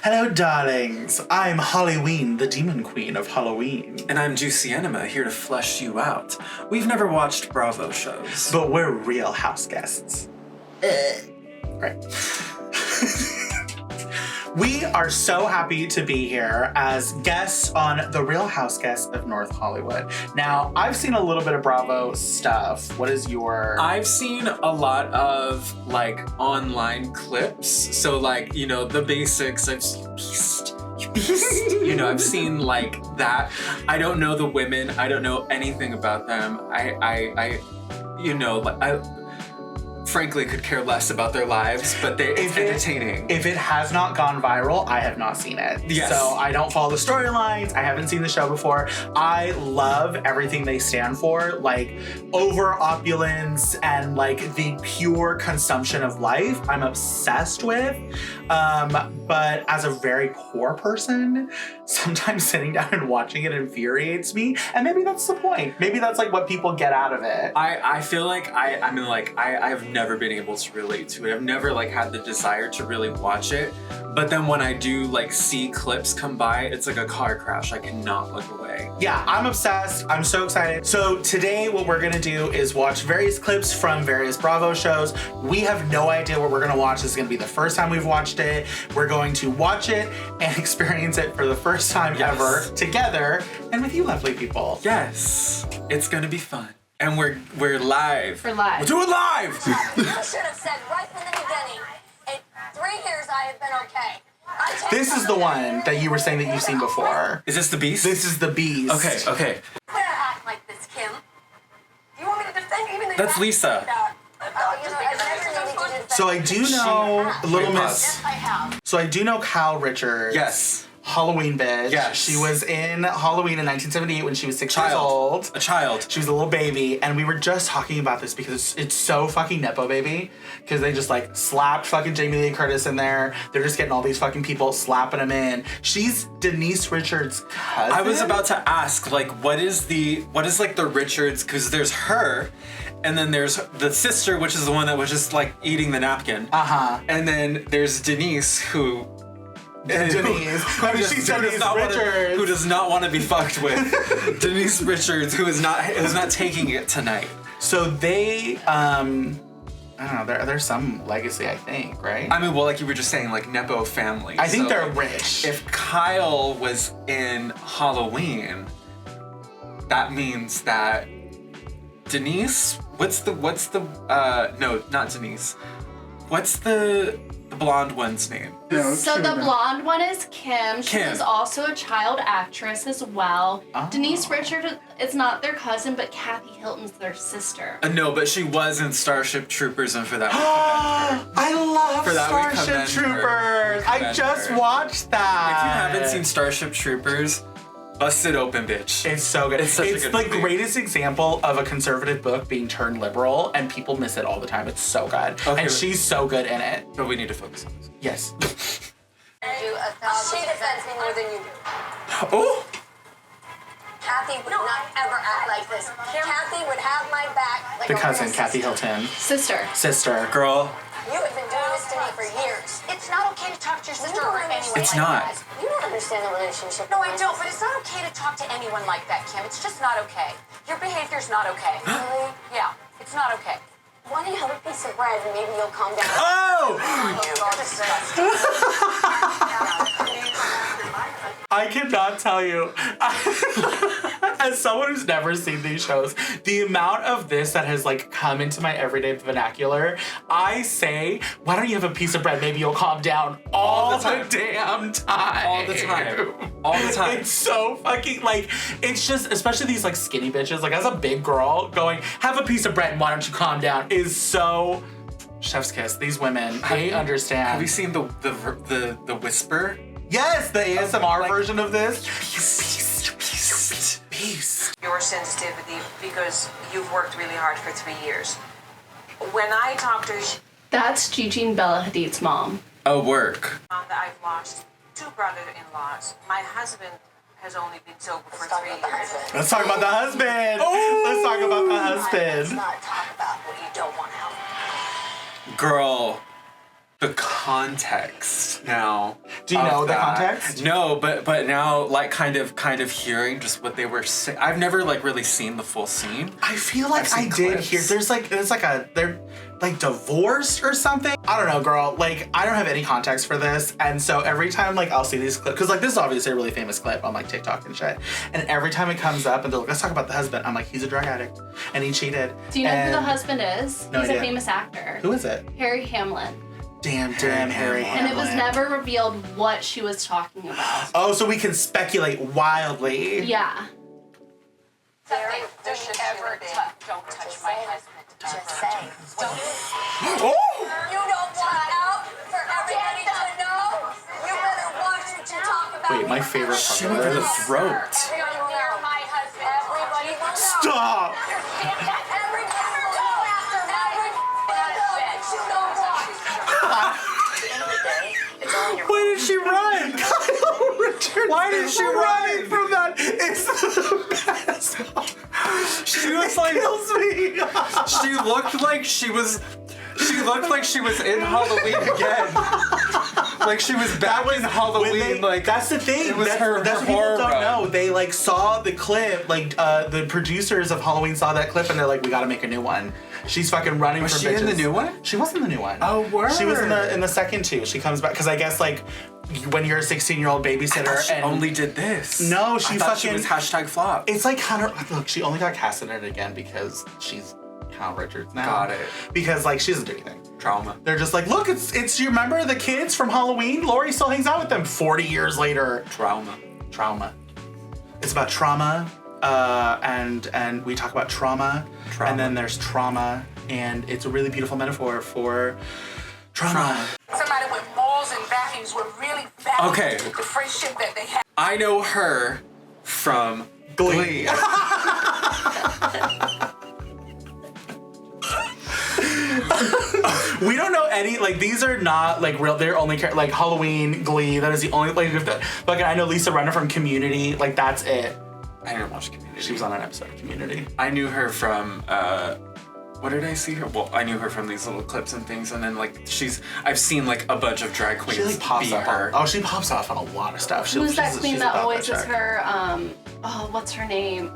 Hello, darlings. I'm Halloween, the demon queen of Halloween. And I'm Juicy Enema, here to flesh you out. We've never watched Bravo shows. But we're real house guests. Great. We are so happy to be here as guests on The Real House Guests of North Hollywood. Now, I've seen a little bit of Bravo stuff. What is your... I've seen a lot of, online clips. So, the basics. I've seen Beast. I've seen, that. I don't know the women. I don't know anything about them. I frankly could care less about their lives, but it's entertaining. If it has not gone viral, I have not seen it. Yes. So I don't follow the storylines. I haven't seen the show before. I love everything they stand for, over opulence and the pure consumption of life. I'm obsessed with. But as a very poor person, sometimes sitting down and watching it infuriates me. And maybe that's the point. Maybe that's what people get out of it. I feel like I've never been able to relate to it. I've never had the desire to really watch it. But then when I do see clips come by, it's like a car crash. I cannot look away. Yeah, I'm obsessed. I'm so excited. So today what we're gonna do is watch various clips from various Bravo shows. We have no idea what we're gonna watch. This is gonna be the first time we've watched it. We're going to watch it and experience it for the first time ever together and with you lovely people. Yes, it's gonna be fun. And we're live. We're live. We'll do it live! You should have said right from the beginning, in 3 years I have been okay. This is the one that you were saying that you've seen before. Is this the Beast? This is the Beast. Okay. You better act like this, Kim. Do you want me to defend you? Even That's Lisa. So I do know Little Miss. Yes, I have. So I do know Kyle Richards. Yes. Halloween bitch. Yes. She was in Halloween in 1978 when she was 6 years old. A child. She was a little baby, and we were just talking about this because it's so fucking Nepo baby. Because they just slapped fucking Jamie Lee Curtis in there. They're just getting all these fucking people slapping them in. She's Denise Richards' cousin. I was about to ask, what is the Richards? Because there's her, and then there's the sister, which is the one that was just eating the napkin. And then there's Denise, who does not want to be fucked with. Denise Richards, who is not taking it tonight. So they, I don't know, there's some legacy, I think, right? I mean, like you were just saying, Nepo family. I think they're rich. If Kyle was in Halloween, that means that Denise, no, not Denise. What's the blonde one's name? So the blonde one is Kim. She was also a child actress as well. Oh. Denise Richards is not their cousin, but Kathy Hilton's their sister. No, but she was in Starship Troopers, and for that I love Starship Troopers. I just watched that. If you haven't seen Starship Troopers, bust it open, bitch. It's so good. It's the greatest example of a conservative book being turned liberal, and people miss it all the time. It's so good. Okay. And she's so good in it. But we need to focus on this. Yes. She defends me more than you do. Oh! Kathy would not ever act like this. Kathy would have my back like The a cousin, real Kathy sister. Hilton. Sister. Girl. You have been doing this to me for years. It's not okay to talk to your sister or anyone It's like not. that. You don't understand the relationship. No, I don't, but it's not okay to talk to anyone like that, Kim. It's just not okay. Your behavior's not okay. Really? Yeah, it's not okay. Why don't you have a piece of bread and maybe you'll calm down? Oh! You're disgusting. I cannot tell you, as someone who's never seen these shows, the amount of this that has come into my everyday vernacular, I say, why don't you have a piece of bread? Maybe you'll calm down all the damn time. All the time. All the time. It's so fucking, it's just, especially these, skinny bitches, as a big girl, going, have a piece of bread and why don't you calm down, is so chef's kiss. These women, they understand. Have you seen the Whisper? Yes, the ASMR version of this. Beast. Your sensitivity because you've worked really hard for 3 years. When I talk to her, she That's Gigi and Bella Hadid's mom. Oh, work. found that I've lost 2 brother-in-laws. My husband has only been sober for 3 years. Let's talk about the husband. Let's talk about the Let's husband. not talk about what you don't want to help. Girl. the context now. Do you know the context? No, but now like kind of hearing just what they were saying. I've never like really seen the full scene. I feel like I did hear. There's like they're like divorced or something. I don't know, girl. Like I don't have any context for this, and so every time like I'll see these clips, because like this is obviously a really famous clip on like TikTok and shit, and every time it comes up and they're like, let's talk about the husband. I'm like, he's a drug addict and he cheated. Do you know who the husband is? No He's idea. a famous actor. Who is it? Harry Hamlin. Damn Harry Hamlin. And it was never revealed what she was talking about. Oh, so we can speculate wildly. Yeah. Very don't touch my husband. Just say. Oh! You don't want out for everybody to know? You better watch what you talk about. Wait, my favorite part Shoot of her in the this. throat. Everybody will know. My husband. Everybody will know. Stop! Everybody will go after my husband. You don't want. Why did she run? Kyle Richards. Why did she run from that? It's the best. She was like, Kills me. she looked like she was in Halloween again. Like she was back in Halloween. Like that's the thing. It was that's her what people horror don't run. know. They like saw the clip. Like the producers of Halloween saw that clip and they're like, we got to make a new one. She's fucking running Was for she bitches. in the new one? She was in the new one. Oh, word. She was in the second two. She comes back because I guess like when you're a 16-year-old babysitter She and only did this. No, she I thought fucking- she was hashtag flop. it's like Hunter. Look, she only got casted in it again because she's Kyle Richards now. Got it. Because like she doesn't do anything. Trauma. They're just like, look, it's you remember the kids from Halloween? Lori still hangs out with them 40 years later. Trauma. Trauma. It's about trauma, and we talk about trauma, and then there's trauma, and it's a really beautiful metaphor for trauma. Somebody with balls and values would really value Okay. the friendship that they have. I know her from Glee. We don't know any, like, these are not, like, real, they're only, like, Halloween, Glee, that is the only, like, I know Lisa Renner from Community, like, that's it. I didn't watch Community. She was on an episode of Community. I knew her from what did I see her? Well, I knew her from these little clips and things, and then like I've seen like a bunch of drag queens She, like, pops be up her. on, she pops off on a lot of stuff. Who's that queen that about always is track. her, what's her name?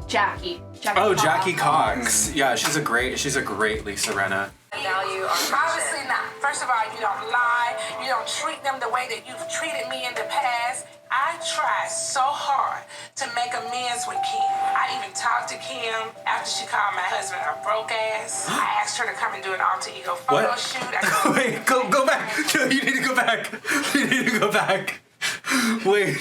Jackie. Oh, Jackie Cox. Yeah, she's a great Lisa Renna. Value our Obviously not. First of all, you don't lie. You don't treat them the way that you've treated me in the past. I tried so hard to make amends with Kim. I even talked to Kim after she called my husband a broke ass. I asked her to come and do an alter ego photo What? shoot. Wait, go back. No, you need to go back. You need to go back. Wait,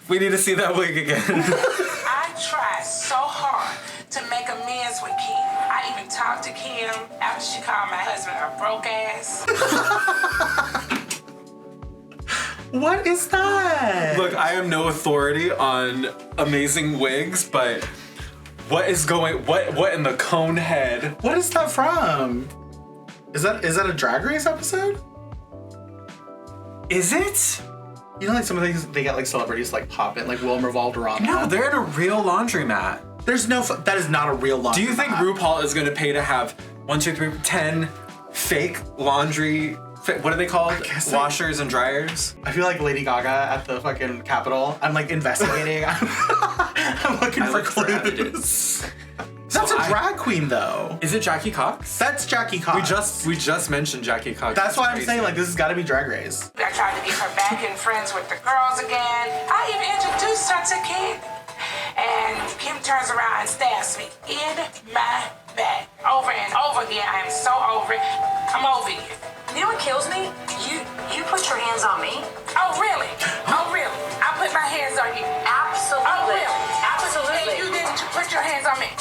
we need to see that wig again. I tried so hard to make amends with Kim. I even talked to Kim after she called my husband a broke ass. What is that? Look, I am no authority on amazing wigs, but what in the cone head? What is that from? Is that a Drag Race episode? Is it? You know, like some of these, they get like celebrities to, like pop in, like Wilmer Valderrama. No, they're in a real laundromat. There's no, that is not a real laundry. Do you think RuPaul is gonna pay to have 10 fake laundry, what are they called? guess Washers and dryers? I feel like Lady Gaga at the fucking Capitol. I'm like investigating. I'm looking for clues. evidence. That's a drag queen though. Is it Jackie Cox? That's Jackie Cox. We just mentioned Jackie Cox. That's why I'm crazy. saying like this has got to be Drag Race. I tried to get her back and friends with the girls again. I even introduced her to Kim. And Kim turns around and stabs me in my back. Over and over again. I am so over it. I'm over you. You know what kills me? You put your hands on me. Oh, really? Oh, really? I put my hands on you. Absolutely. Oh, really? Absolutely. And you didn't put your hands on me.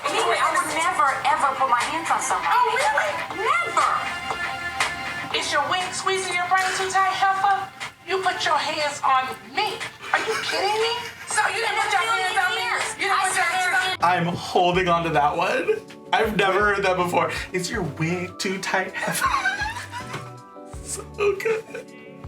Anyway, I would never, ever put my hands on somebody. Oh, really? Never. Is your wing squeezing your brain too tight, Heifer? You put your hands on me. Are you kidding me? So you didn't put your hands on me? You didn't put your hands on me? I'm holding on to that one. I've never heard that before. Is your wig too tight? So good.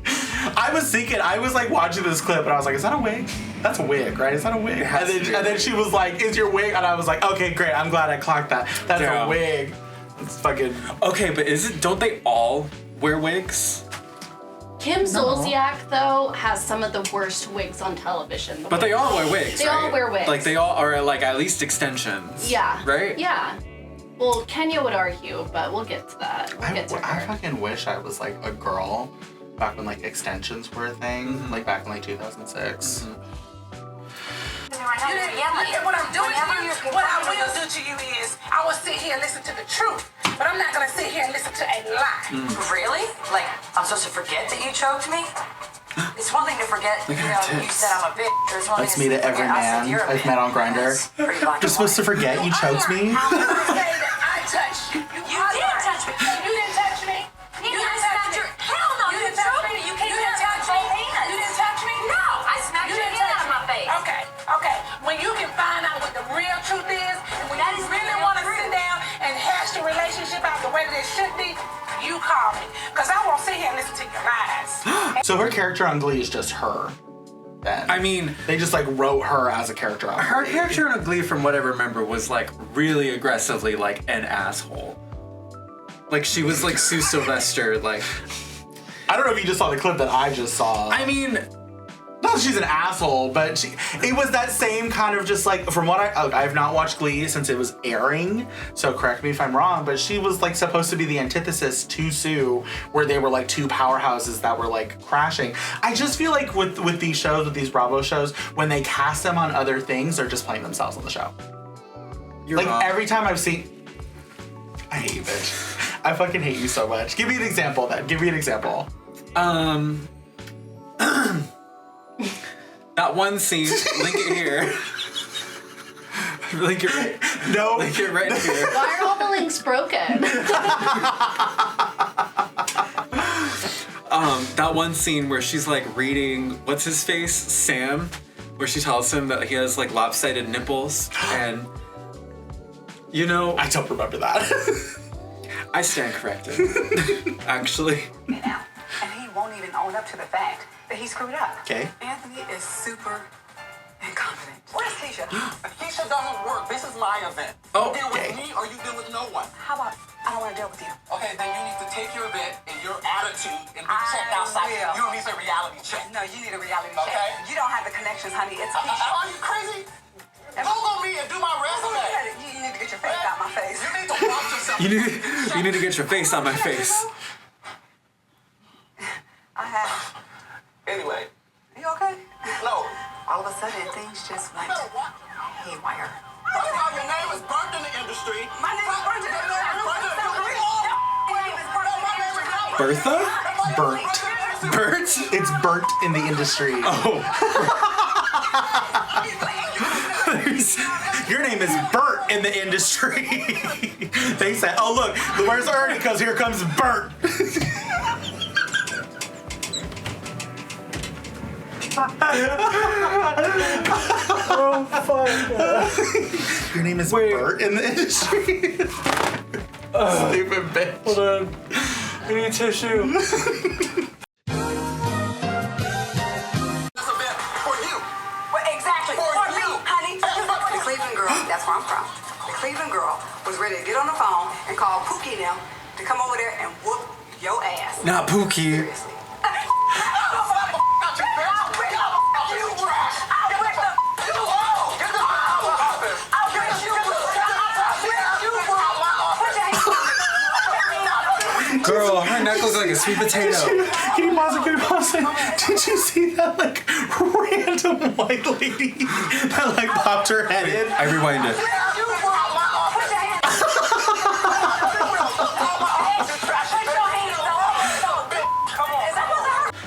I was thinking, I was like watching this clip and I was like, is that a wig? That's a wig, right? Is that a wig? has to be a And then she was like, is your wig? And I was like, okay, great. I'm glad I clocked that. That's Yeah. a wig. It's fucking. Okay, but don't they all wear wigs. Kim Zolciak, though, has some of the worst wigs on television. But they all wear wigs, They all wear wigs. Like, they all are, like, at least extensions. Yeah. Right? Yeah. Well, Kenya would argue, but we'll get to that. We'll get to I her. fucking wish I was like a girl back when like extensions were a thing, like back in like 2006. What I'm doing to you, what I will do to you is, I will sit here and listen to the truth, but I'm not gonna sit here and listen to a lie. Really? Like, I'm supposed to forget that you choked me? It's one thing to forget, you said I'm a bitch. There's one That's thing me to every man I've met on Grindr. You're supposed to forget you choked me? How can you say that I touched you? You didn't touch me. You didn't touch me. You didn't touch me. Hell no, you didn't touch me. You didn't touch me. You didn't touch me? No, I smacked your hand out of my face. Okay. When you can find out what the real truth is, and when you really want to sit down and hash the relationship out the way that it should be, you call me. Because I won't sit here and listen to your lies. So her character on Glee is just her. Then. I mean, they just like wrote her as a character on her Glee. character on Glee, from what I remember, was like really aggressively like an asshole. Like she was like Sue Sylvester, like. I don't know if you just saw the clip that I just saw. I mean, not that she's an asshole, but it was that same kind of just like, from what I've not watched Glee since it was airing, so correct me if I'm wrong, but she was like supposed to be the antithesis to Sue, where they were like two powerhouses that were like crashing. I just feel like with these shows, with these Bravo shows, when they cast them on other things, they're just playing themselves on the show. You're like wrong. Every time I've seen, I hate you, bitch. I fucking hate you so much. Give me an example then. Give me an example. That one scene, link it here. Link it right. No. Link it right here. Why are all the links broken? That one scene where she's like reading, what's his face? Sam, where she tells him that he has like lopsided nipples, and you know, I don't remember that. I stand corrected. Actually. Now, and he won't even own up to the fact that he screwed up. Okay. Anthony is super incompetent. Where's Keisha? Keisha doesn't work. This is my event. Oh, you deal okay. with me or you deal with no one. How about I don't want to deal with you? Okay, then you need to take your event and your attitude and be I checked outside. will. You don't need a reality check. No, you need a reality Okay. check. You don't have the connections, honey. It's Keisha. Are you crazy? Google me and do my resume. You need to get your face out my face. You need to watch yourself. You need to get your face on my face. I have. Anyway, You okay? no. All of a sudden, things just went haywire. First of all, your name is burnt in the industry. My name is Burnt in the industry. Bertha? Burnt. Bert? It's burnt in the industry. Oh. Your name is Bert in the industry. They said, oh look, where's Ernie? Because here comes Bert. Oh fuck. Your name is Bert in the industry. Stupid bitch. Hold on. I need tissue. This event for you. Well, exactly. For For me, you. honey. The Cleveland girl, that's where I'm from. The Cleveland girl was ready to get on the phone and call Pookie and them to come over there and whoop your ass. Not Pookie. Seriously. Girl, her neck looks like a sweet potato. Can you pause it? Can you pause it? Did you see that like random white lady that like popped her head in? I rewind it.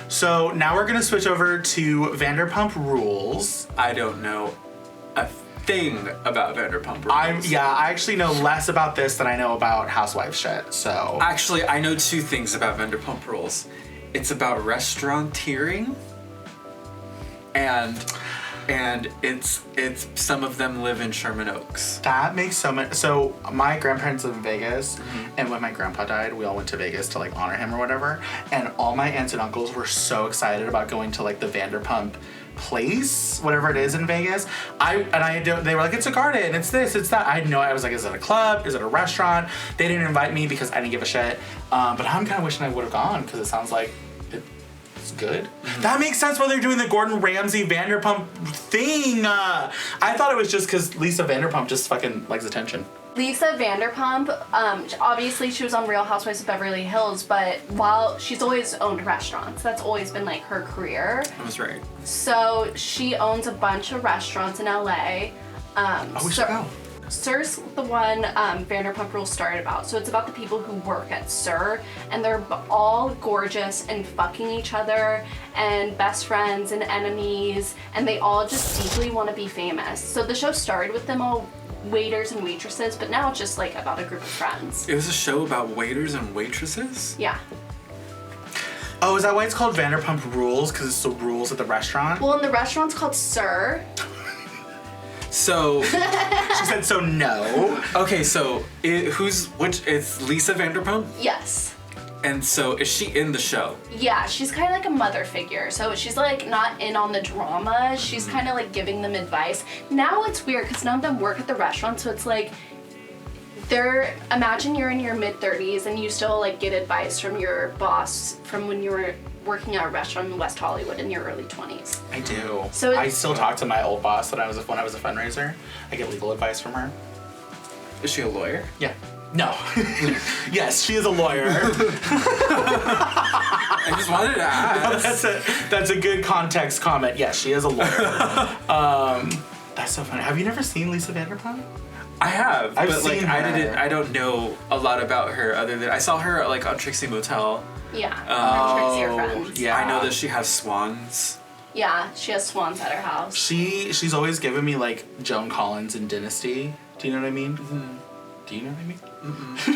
So now we're gonna switch over to Vanderpump Rules. I don't know a thing about Vanderpump Rules. I actually know less about this than I know about Housewives shit. So Actually, I know two things about Vanderpump Rules. It's about restauranteering, and it's some of them live in Sherman Oaks. that makes so much. So my grandparents live in Vegas, and when my grandpa died, we all went to Vegas to like honor him or whatever. And all my aunts and uncles were so excited about going to like the Vanderpump place, whatever it is in Vegas. They were like, it's a garden, it's this, it's that. I had no, I was like, is it a club? Is it a restaurant? They didn't invite me because I didn't give a shit. But I'm kind of wishing I would have gone because it sounds like it's good. Mm-hmm. That makes sense why they're doing the Gordon Ramsay Vanderpump thing. I thought it was just because Lisa Vanderpump just fucking likes attention. Lisa Vanderpump, obviously she was on Real Housewives of Beverly Hills, but while she's always owned restaurants, that's always been like her career. That's right. So she owns a bunch of restaurants in LA. We should go. SUR's the one Vanderpump Rules started about. So it's about the people who work at SUR, and they're all gorgeous and fucking each other and best friends and enemies, and they all just deeply want to be famous. So the show started with them all waiters and waitresses, but now it's just like about a group of friends. It was a show about waiters and waitresses? Yeah. Oh, is that why it's called Vanderpump Rules? Because it's the rules at the restaurant? Well, and the restaurant's called SUR. So she said so no. Okay, so it's Lisa Vanderpump? Yes. And so is she in the show? Yeah, she's kind of like a mother figure. So she's like not in on the drama. She's kind of like giving them advice. Now it's weird because none of them work at the restaurant. So it's like imagine you're in your mid-30s and you still like get advice from your boss from when you were working at a restaurant in West Hollywood in your early 20s. I do. So I still talk to my old boss when I was a fundraiser. I get legal advice from her. Is she a lawyer? Yeah. No. Yes, she is a lawyer. I just wanted to ask. That's a good context comment. Yes, she is a lawyer. That's so funny. Have you never seen Lisa Vanderpump? I have, I've but like seen her. I don't know a lot about her other than I saw her like on Trixie Motel. Yeah. Trixie, her friends. Yeah. I know that she has swans. Yeah, she has swans at her house. She's always given me like Joan Collins in Dynasty. Do you know what I mean? Mm-hmm. Do you know what I mean? Mm-hmm.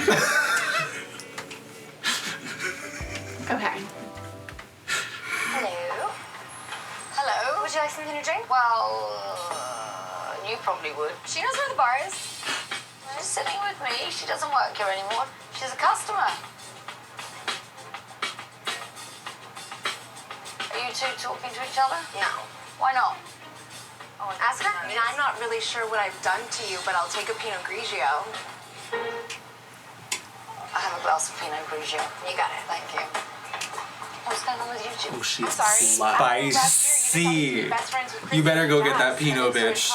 Okay. Hello. Hello. Would you like something to drink? Well, you probably would. She knows where the bar is. She's sitting with me. She doesn't work here anymore. She's a customer. Are you two talking to each other? No. Why not? Oh, ask her. I mean, I'm not really sure what I've done to you, but I'll take a Pinot Grigio. I have a glass of Pinot Grigio. You got it. Thank you. What's going on with you two? Oh, she's I'm sorry. Spicy. You better go get that Pinot, bitch.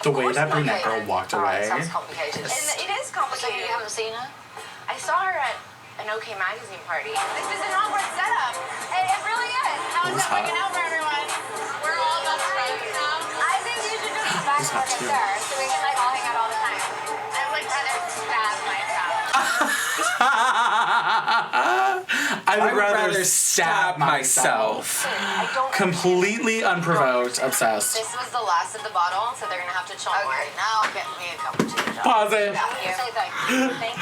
The way that brunette girl walked away. Sounds complicated. It is complicated. So you haven't seen her? I saw her at an OK Magazine party. This is an awkward setup. It really is. How is that working out for everyone? We're all best friends now. I think you should just come back with us there so we can like all hang out all the time. I would rather stab myself. I would rather stab myself. I don't Completely unprovoked, obsessed. This was the last of the bottle, so they're gonna have to chop more. Now get me a cappuccino. Pause it. Here. Say thank you. Thank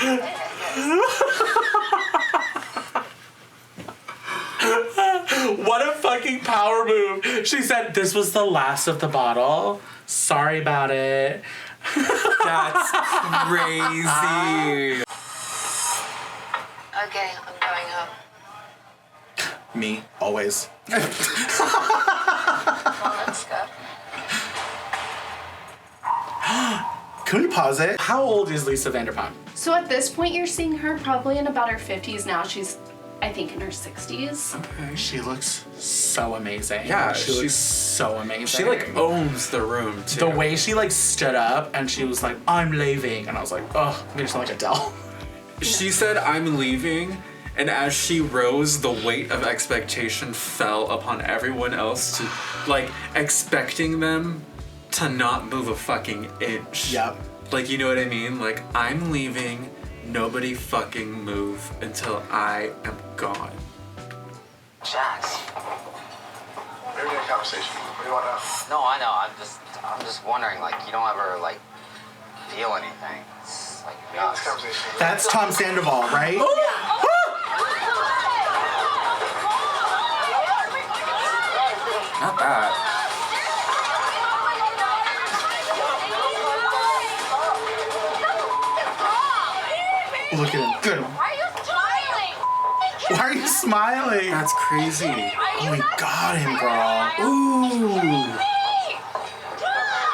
you. What a fucking power move. She said, this was the last of the bottle. Sorry about it. That's crazy. Okay, I'm going home. Me, always. Well, let's go. Can we pause it? How old is Lisa Vanderpump? So at this point, you're seeing her probably in about her 50s now. She's, I think, in her 60s. Okay. She looks so amazing. Yeah, she looks so amazing. She like owns the room too. The way she like stood up and she was like, I'm leaving. And I was like, oh, I'm gonna sound like Adele. She said, I'm leaving, and as she rose, the weight of expectation fell upon everyone else to, like, expecting them to not move a fucking inch. Yep. Like, you know what I mean? Like, I'm leaving, nobody fucking move until I am gone. Jax. Maybe a conversation. What do you want now? No, I know. I'm just wondering, like, you don't ever, like, feel anything. It's like Yeah, this conversation. That's Tom Sandoval, right? Not bad. Look at him. Good. Why are you smiling? Why are you smiling? That's crazy. Why are Oh, he got him, girl. Ooh.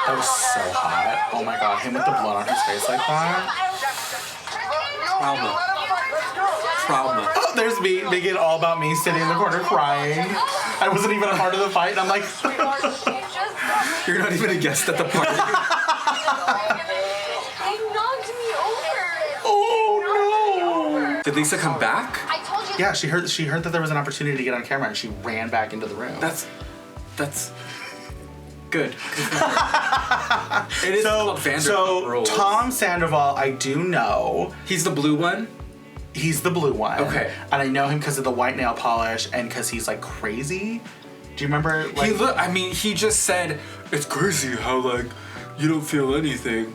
That was so hot. Oh my god, him with the blood on his face like that. Trauma. Oh, there's me making it all about me sitting in the corner crying. I wasn't even a part of the fight, and I'm like, You're not even a guest at the party. They knocked me over. oh no. Did Lisa come back? I told you. Yeah, she heard that there was an opportunity to get on camera, and she ran back into the room. That's good. It is called Vanderpump Rules. Tom Sandoval, I do know. He's the blue one? He's the blue one. Okay. And I know him because of the white nail polish and because he's like crazy. Do you remember? Like, he just said, it's crazy how like you don't feel anything.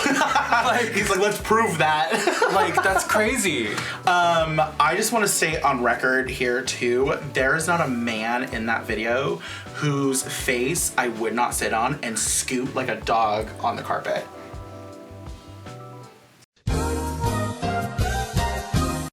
like, he's like, let's prove that. Like, that's crazy. I just want to say on record here too, there is not a man in that video whose face I would not sit on and scoot like a dog on the carpet.